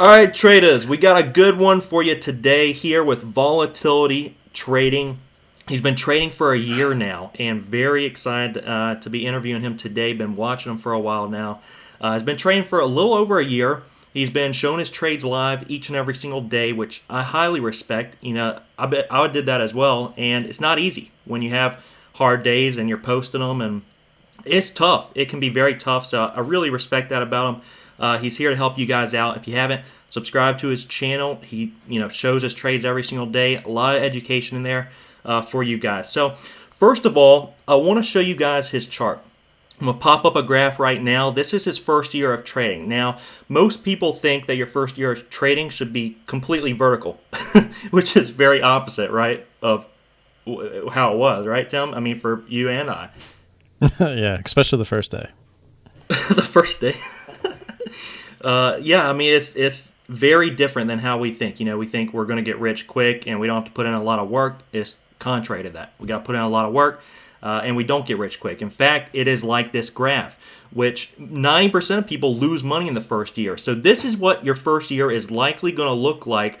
All right, traders, we got a good one for you today here with Volatility Trading. He's been trading for a year now, and very excited to be interviewing him today. Been watching him for a while now. He's been trading for a little over a year. He's been showing his trades live each and every single day, which I highly respect. You know, I bet I did that as well, and it's not easy when you have hard days and you're posting them, and it's tough. It can be very tough, so I really respect that about him. He's here to help you guys out. If you haven't subscribed to his channel, he shows his trades every single day. A lot of education in there for you guys. So first of all, I want to show you guys his chart. I'm going to pop up a graph right now. This is his first year of trading. Now, most people think that your first year of trading should be completely vertical, which is very opposite, right, of how it was, right, Tim? I mean, for you and I. Yeah, especially the first day. The first day. Yeah, I mean, it's very different than how we think. We think we're going to get rich quick and we don't have to put in a lot of work. It's contrary to that. We got to put in a lot of work and we don't get rich quick. In fact, it is like this graph, which 90% of people lose money in the first year. So this is what your first year is likely going to look like.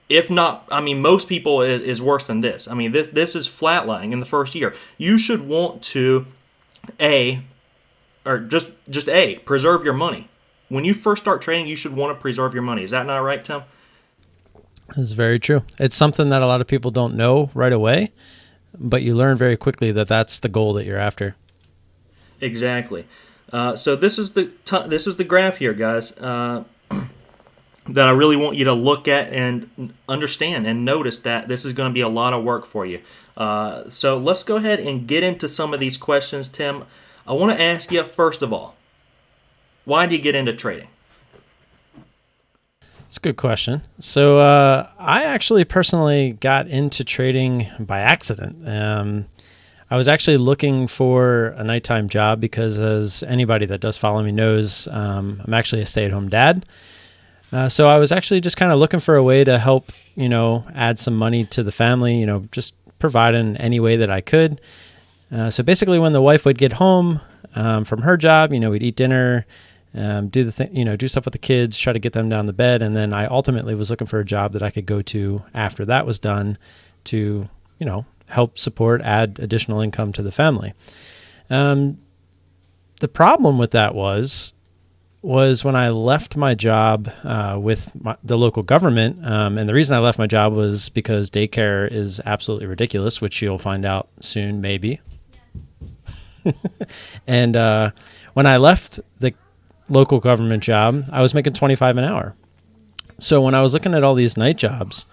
If not, I mean, most people is worse than this. I mean, this is flatlining in the first year. You should want to, preserve your money. When you first start trading, you should want to preserve your money. Is that not right, Tim? That's very true. It's something that a lot of people don't know right away, but you learn very quickly that that's the goal that you're after. Exactly. So this is the graph here, guys, that I really want you to look at and understand and notice that this is going to be a lot of work for you. So let's go ahead and get into some of these questions, Tim. I want to ask you, first of all, why did you get into trading? It's a good question. So I actually personally got into trading by accident. I was actually looking for a nighttime job because, as anybody that does follow me knows, I'm actually a stay-at-home dad. So I was actually just kind of looking for a way to help, add some money to the family, just provide in any way that I could. So basically when the wife would get home from her job, we'd eat dinner, do stuff with the kids, try to get them down to bed. And then I ultimately was looking for a job that I could go to after that was done to, help support, add additional income to the family. The problem with that was when I left my job with the local government. And the reason I left my job was because daycare is absolutely ridiculous, which you'll find out soon, maybe. And when I left the local government job, I was making $25 an hour. So when I was looking at all these night jobs,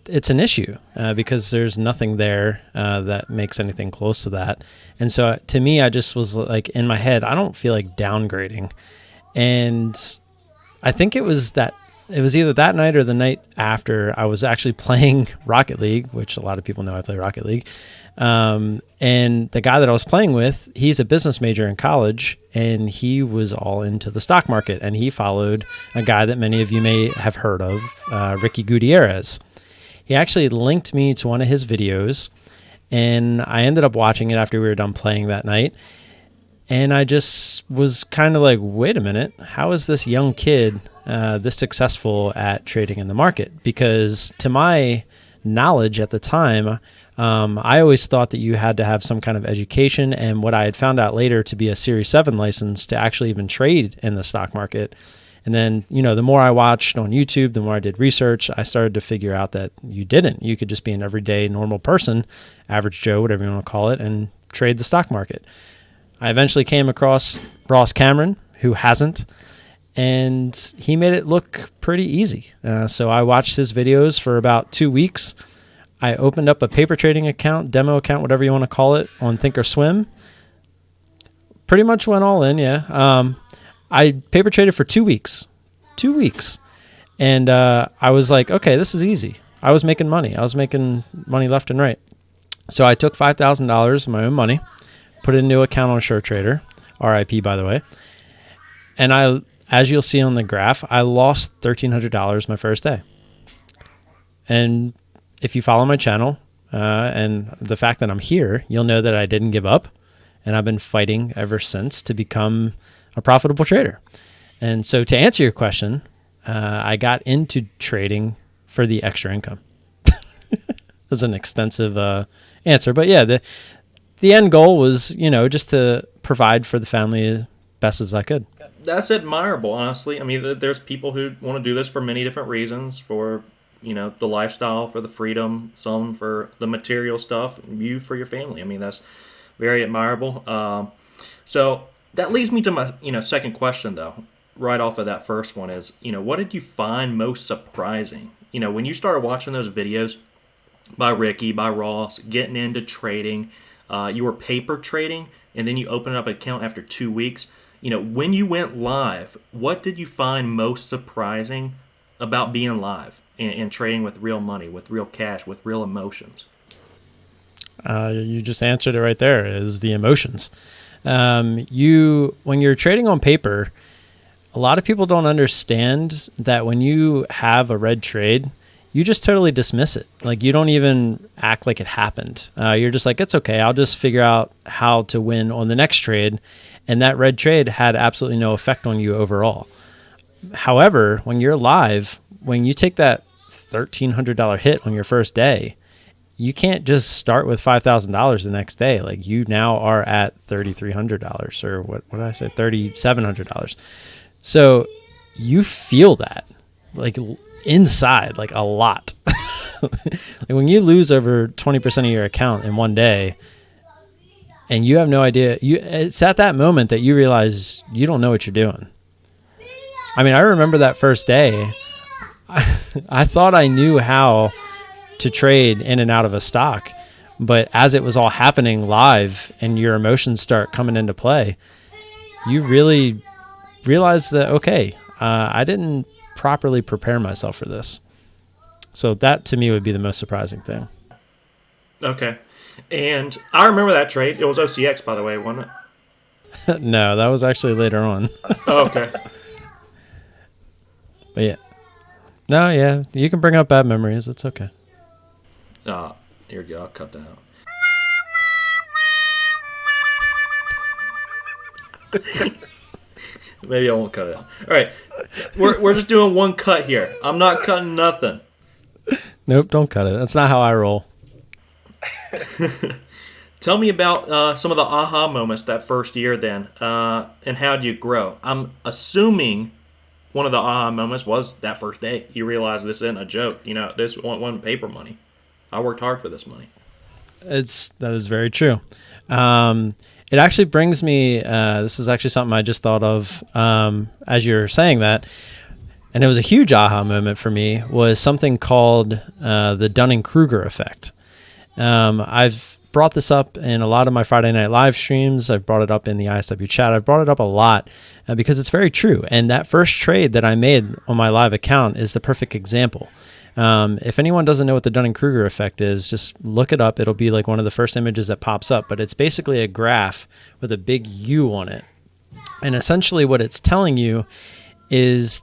it's an issue because there's nothing there that makes anything close to that. And so to me, I just was like in my head, I don't feel like downgrading. And I think it was either that night or the night after I was actually playing Rocket League, which a lot of people know I play Rocket League. And the guy that I was playing with, he's a business major in college, and he was all into the stock market, and he followed a guy that many of you may have heard of, Ricky Gutierrez. He actually linked me to one of his videos, and I ended up watching it after we were done playing that night. And I just was kind of like, wait a minute, how is this young kid this successful at trading in the market? Because to my knowledge at the time, I always thought that you had to have some kind of education, and what I had found out later to be a Series 7 license to actually even trade in the stock market. And then, the more I watched on YouTube, the more I did research, I started to figure out that you didn't. You could just be an everyday normal person, average Joe, whatever you want to call it, and trade the stock market. I eventually came across Ross Cameron, who hasn't, and he made it look pretty easy. So I watched his videos for about 2 weeks. I opened up a paper trading account, demo account, whatever you want to call it, on Thinkorswim. Pretty much went all in, yeah. I paper traded for 2 weeks. 2 weeks. And I was like, okay, this is easy. I was making money. I was making money left and right. So I took $5,000 of my own money, put it into an account on SureTrader, RIP, by the way. And as you'll see on the graph, I lost $1,300 my first day. And if you follow my channel and the fact that I'm here, you'll know that I didn't give up. And I've been fighting ever since to become a profitable trader. And so to answer your question, I got into trading for the extra income. That's an extensive answer, but yeah, the end goal was, just to provide for the family as best as I could. That's admirable, honestly. I mean, there's people who want to do this for many different reasons, for the lifestyle, for the freedom, some for the material stuff, you for your family. I mean, that's very admirable. So that leads me to my second question, though. Right off of that first one is, what did you find most surprising? When you started watching those videos by Ricky, by Ross, getting into trading, you were paper trading, and then you opened up an account after 2 weeks. When you went live, what did you find most surprising about being live and trading with real money, with real cash, with real emotions? You just answered it right there, is the emotions. When you're trading on paper, a lot of people don't understand that when you have a red trade, you just totally dismiss it. Like, you don't even act like it happened. You're just like, it's okay. I'll just figure out how to win on the next trade. And that red trade had absolutely no effect on you overall. However, when you're live, when you take that $1,300 hit on your first day, you can't just start with $5,000 the next day. Like, you now are at $3,300, or what did I say? $3,700. So you feel that, like, inside, like, a lot. Like, when you lose over 20% of your account in one day, and you have no idea, it's at that moment that you realize you don't know what you're doing. I mean, I remember that first day, I thought I knew how to trade in and out of a stock, but as it was all happening live and your emotions start coming into play, you really realize that, okay, I didn't properly prepare myself for this. So that, to me, would be the most surprising thing. Okay. And I remember that trade. It was OCX, by the way, wasn't it? No, that was actually later on. Oh, okay. But yeah. No, yeah, you can bring up bad memories. It's okay. Here we go. I'll cut that out. Maybe I won't cut it out. All right. We're just doing one cut here. I'm not cutting nothing. Nope, don't cut it. That's not how I roll. Tell me about some of the aha moments that first year then, and how did you grow? I'm assuming one of the aha moments was that first day. You realized this isn't a joke. This wasn't paper money. I worked hard for this money. That is very true. It actually brings me, this is actually something I just thought of as you're saying that, and it was a huge aha moment for me, was something called the Dunning-Kruger effect. I've brought this up in a lot of my Friday night live streams. I've brought it up in the ISW chat. I've brought it up a lot because it's very true. And that first trade that I made on my live account is the perfect example. If anyone doesn't know what the Dunning-Kruger effect is, just look it up. It'll be like one of the first images that pops up, but it's basically a graph with a big U on it. And essentially what it's telling you is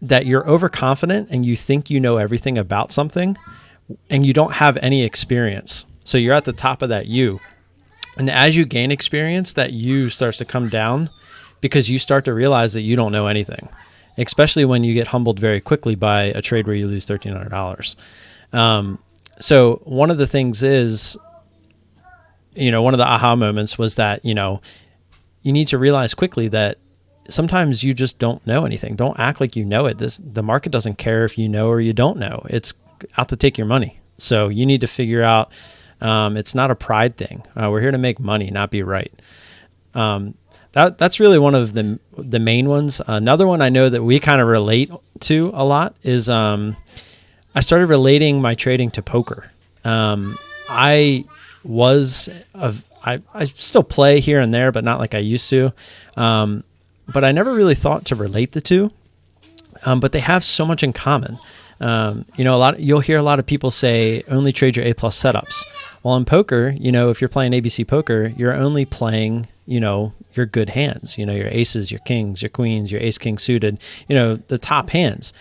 that you're overconfident and you think you know everything about something, and you don't have any experience. So you're at the top of that U. And as you gain experience, that U starts to come down because you start to realize that you don't know anything, especially when you get humbled very quickly by a trade where you lose $1,300. So one of the things is, one of the aha moments was that, you need to realize quickly that sometimes you just don't know anything. Don't act like you know it. The market doesn't care if you know or you don't know. It's out to take your money. So you need to figure out, it's not a pride thing. We're here to make money, not be right. That's really one of the main ones. Another one I know that we kind of relate to a lot is I started relating my trading to poker. I still play here and there, but not like I used to. But I never really thought to relate the two. But they have so much in common. You'll hear a lot of people say only trade your A+ setups. Well, in poker, if you're playing ABC poker, you're only playing, your good hands, your aces, your kings, your queens, your ace king suited, the top hands.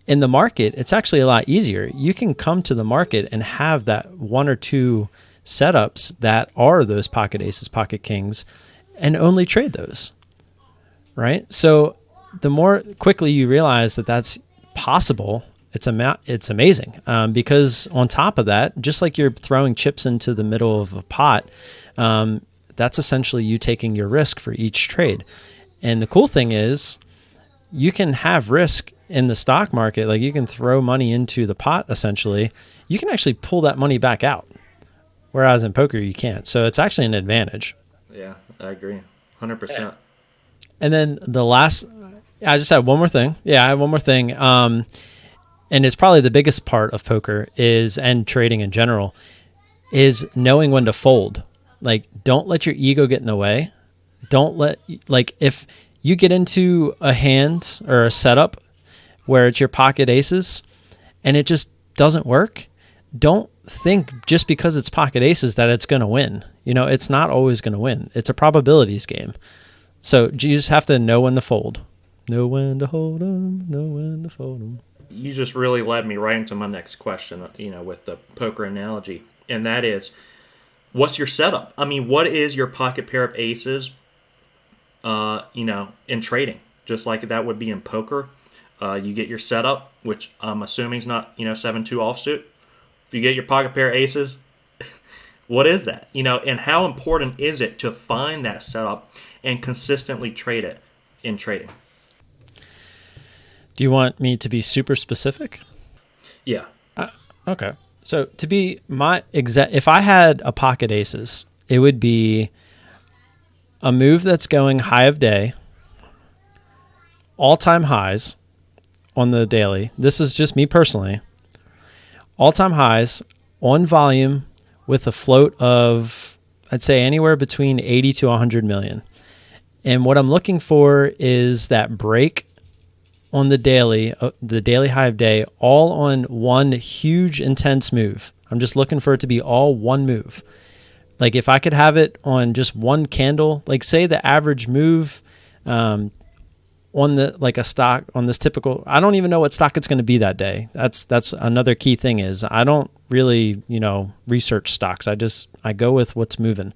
In the market, it's actually a lot easier. You can come to the market and have that one or two setups that are those pocket aces, pocket kings, and only trade those, right? So the more quickly you realize that that's possible, it's amazing. Because on top of that, just like you're throwing chips into the middle of a pot, that's essentially you taking your risk for each trade. And the cool thing is you can have risk in the stock market. Like you can throw money into the pot, essentially. You can actually pull that money back out. Whereas in poker, you can't. So it's actually an advantage. Yeah, I agree. 100%. And then I just have one more thing. Yeah, I have one more thing. And it's probably the biggest part of poker and trading in general, is knowing when to fold. Like, don't let your ego get in the way. If you get into a hand or a setup where it's your pocket aces and it just doesn't work, don't think just because it's pocket aces that it's going to win. It's not always going to win. It's a probabilities game. So you just have to know when to fold. Know when to hold them, know when to fold them. You just really led me right into my next question, with the poker analogy. And that is, what's your setup? I mean, what is your pocket pair of aces, in trading? Just like that would be in poker. You get your setup, which I'm assuming is not, 7-2 offsuit. If you get your pocket pair of aces, what is that? And how important is it to find that setup and consistently trade it in trading? Do you want me to be super specific? Yeah. Okay. So to be if I had a pocket aces, it would be a move that's going high of day, all-time highs on the daily. This is just me personally. All-time highs on volume with a float of, I'd say, anywhere between 80 to 100 million. And what I'm looking for is that break on the daily high of day, all on one huge, intense move. I'm just looking for it to be all one move. Like if I could have it on just one candle, like say the average move on a stock on this typical, I don't even know what stock it's going to be that day. That's another key thing is I don't really, research stocks. I go with what's moving.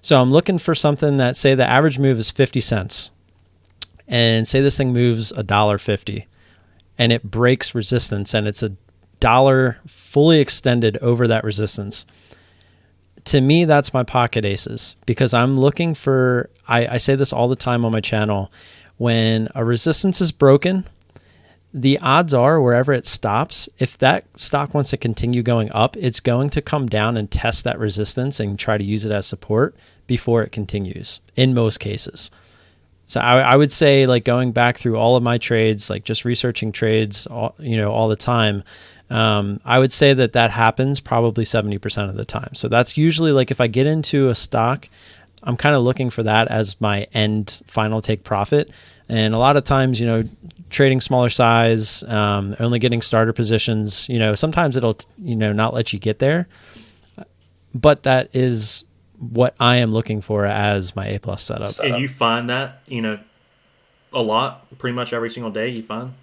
So I'm looking for something that, say the average move is 50 cents. And say this thing moves $1.50 and it breaks resistance and it's $1 fully extended over that resistance. To me, that's my pocket aces, because I'm looking for, I say this all the time on my channel, when a resistance is broken, the odds are wherever it stops, if that stock wants to continue going up, it's going to come down and test that resistance and try to use it as support before it continues in most cases. So I would say, like, going back through all of my trades, like just researching trades, all the time, I would say that happens probably 70% of the time. So that's usually, like, if I get into a stock, I'm kind of looking for that as my end final take profit. And a lot of times, trading smaller size, only getting starter positions, sometimes it'll, not let you get there. But that is what I am looking for as my A+ setup. And you find that, a lot, pretty much every single day you find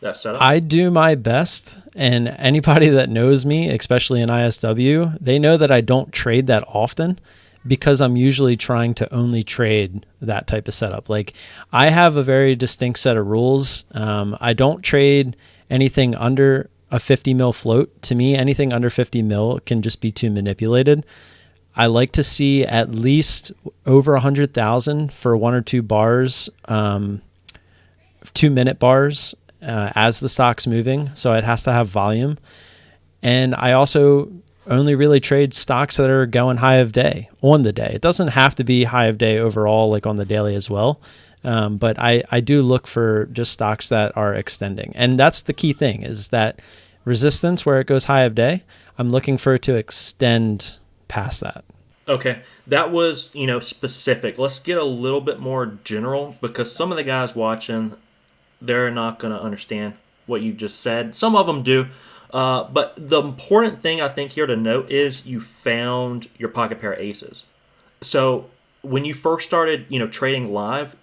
that setup? I do my best, and anybody that knows me, especially in ISW, they know that I don't trade that often because I'm usually trying to only trade that type of setup. Like, I have a very distinct set of rules. I don't trade anything under a 50 mil float. To me, anything under 50 mil can just be too manipulated. I like to see at least over 100,000 for 1 or 2 bars, 2-minute bars as the stock's moving. So it has to have volume. And I also only really trade stocks that are going high of day on the day. It doesn't have to be high of day overall, like on the daily as well. But I do look for just stocks that are extending. And that's the key thing, is that resistance where it goes high of day, I'm looking for it to extend past that. Okay, that was, specific. Let's get a little bit more general, because some of the guys watching, they're not going to understand what you just said. Some of them do. But the important thing I think here to note is you found your pocket pair of aces. So when you first started, trading live,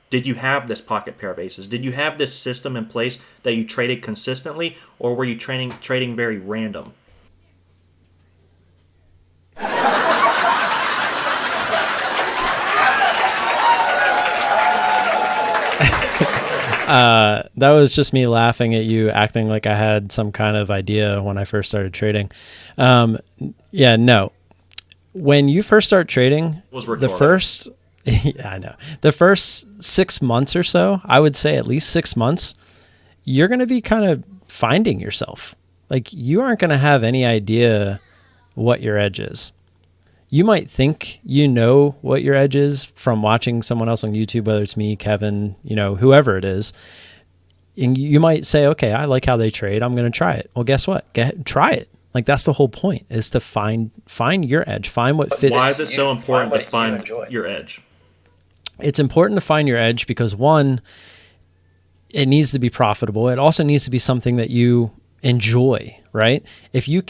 did you have this pocket pair of aces? Did you have this system in place that you traded consistently, or were you trading very random? That was just me laughing at you, acting like I had some kind of idea when I first started trading. Yeah, no. When you first start trading, Was the rhetorical. first, yeah, I know, the first 6 months or so, I would say at least 6 months, you're going to be kind of finding yourself. Like you aren't going to have any idea what your edge is. You might think you know what your edge is from watching someone else on YouTube, whether it's me, Kevin, whoever it is. And you might say, okay, I like how they trade. I'm going to try it. Well, guess what? Try it. Like that's the whole point, is to find your edge, find what fits. Why is it so important to find your edge? It's important to find your edge because one, it needs to be profitable. It also needs to be something that you enjoy, right? If you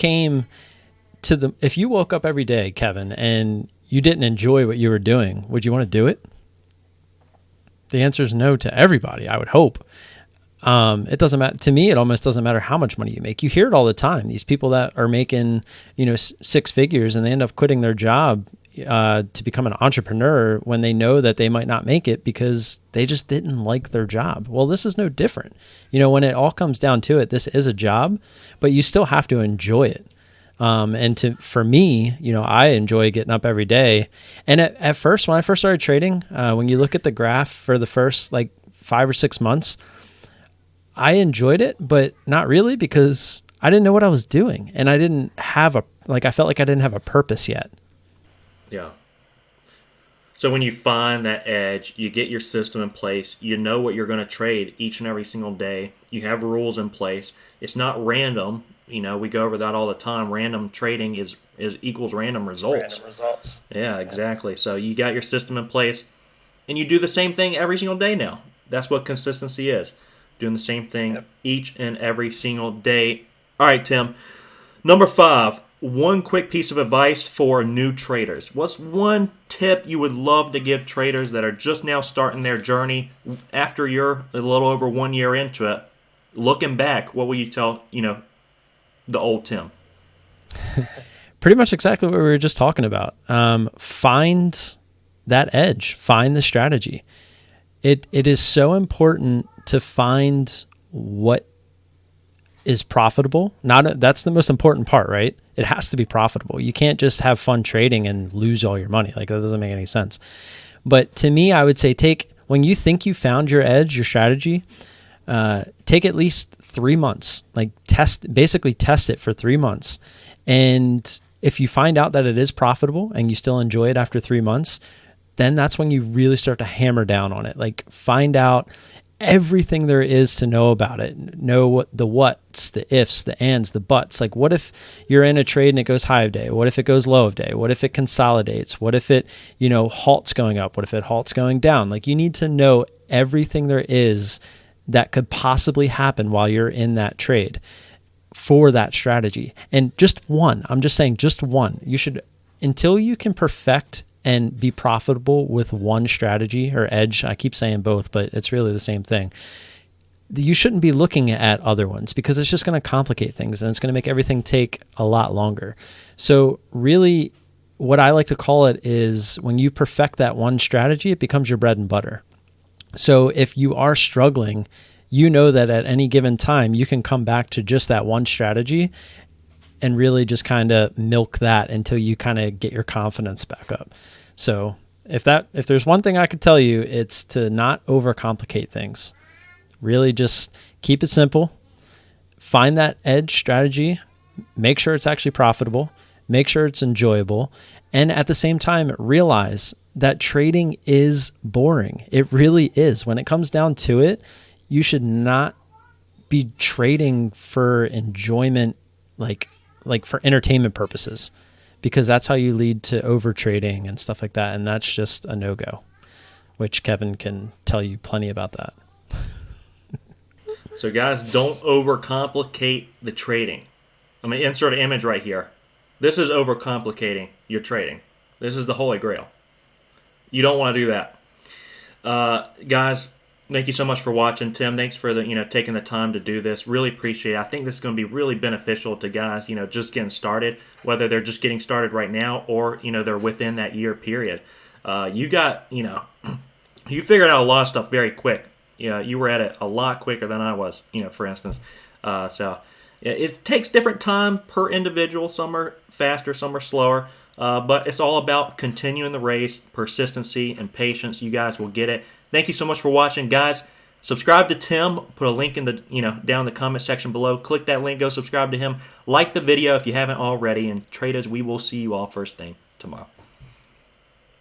woke up every day, Kevin, and you didn't enjoy what you were doing, would you want to do it? The answer is no to everybody, I would hope. It doesn't matter to me. It almost doesn't matter how much money you make. You hear it all the time. These people that are making, 6 figures and they end up quitting their job to become an entrepreneur when they know that they might not make it because they just didn't like their job. Well, this is no different. When it all comes down to it, this is a job, but you still have to enjoy it. For me, I enjoy getting up every day. And at first, when I first started trading, when you look at the graph for the first 5 or 6 months, I enjoyed it, but not really because I didn't know what I was doing. And I didn't have I felt like I didn't have a purpose yet. Yeah. So when you find that edge, you get your system in place, you know what you're going to trade each and every single day. You have rules in place. It's not random. We go over that all the time. Random trading is equals random results. Random results. Yeah, exactly. So you got your system in place, and you do the same thing every single day now. That's what consistency is. Doing the same thing each and every single day. All right, Tim. Number 5, one quick piece of advice for new traders. What's one tip you would love to give traders that are just now starting their journey after you're a little over 1 year into it? Looking back, what will you tell, the old Tim? Pretty much exactly what we were just talking about. Find that edge. Find the strategy. It is so important to find what is profitable. That's the most important part, right? It has to be profitable. You can't just have fun trading and lose all your money. That doesn't make any sense. But to me, I would say when you think you found your edge, your strategy, take at least 3 months. Test it for 3 months. And if you find out that it is profitable and you still enjoy it after 3 months, then that's when you really start to hammer down on it. Find out everything there is to know about it. Know what the whats, the ifs, the ands, the buts. What if you're in a trade and it goes high of day? What if it goes low of day? What if it consolidates? What if it, halts going up? What if it halts going down? You need to know everything there is that could possibly happen while you're in that trade for that strategy. And just one, I'm just saying just one. You should, until you can perfect and be profitable with one strategy or edge. I keep saying both, but it's really the same thing. You shouldn't be looking at other ones because it's just going to complicate things and it's going to make everything take a lot longer. So really what I like to call it is when you perfect that one strategy, it becomes your bread and butter. So if you are struggling, you know that at any given time, you can come back to just that one strategy and really just kind of milk that until you kind of get your confidence back up. So if there's one thing I could tell you, it's to not overcomplicate things. Really just keep it simple. Find that edge strategy. Make sure it's actually profitable. Make sure it's enjoyable. And at the same time, realize that trading is boring. It really is. When it comes down to it, you should not be trading for enjoyment, like for entertainment purposes, because that's how you lead to over trading and stuff like that. And that's just a no-go, which Kevin can tell you plenty about that. So guys, don't overcomplicate the trading. I'm going to insert an image right here. This is overcomplicating your trading. This is the holy grail. You don't want to do that. Guys, thank you so much for watching. Tim, thanks for taking the time to do this. Really appreciate it. I think this is going to be really beneficial to guys, just getting started, whether they're just getting started right now or, they're within that year period. You figured out a lot of stuff very quick. you were at it a lot quicker than I was, for instance. So it takes different time per individual. Some are faster, some are slower. But it's all about continuing the race, persistency, and patience. You guys will get it. Thank you so much for watching, guys. Subscribe to Tim. Put a link in the down in the comment section below. Click that link. Go subscribe to him. Like the video if you haven't already. And traders, we will see you all first thing tomorrow.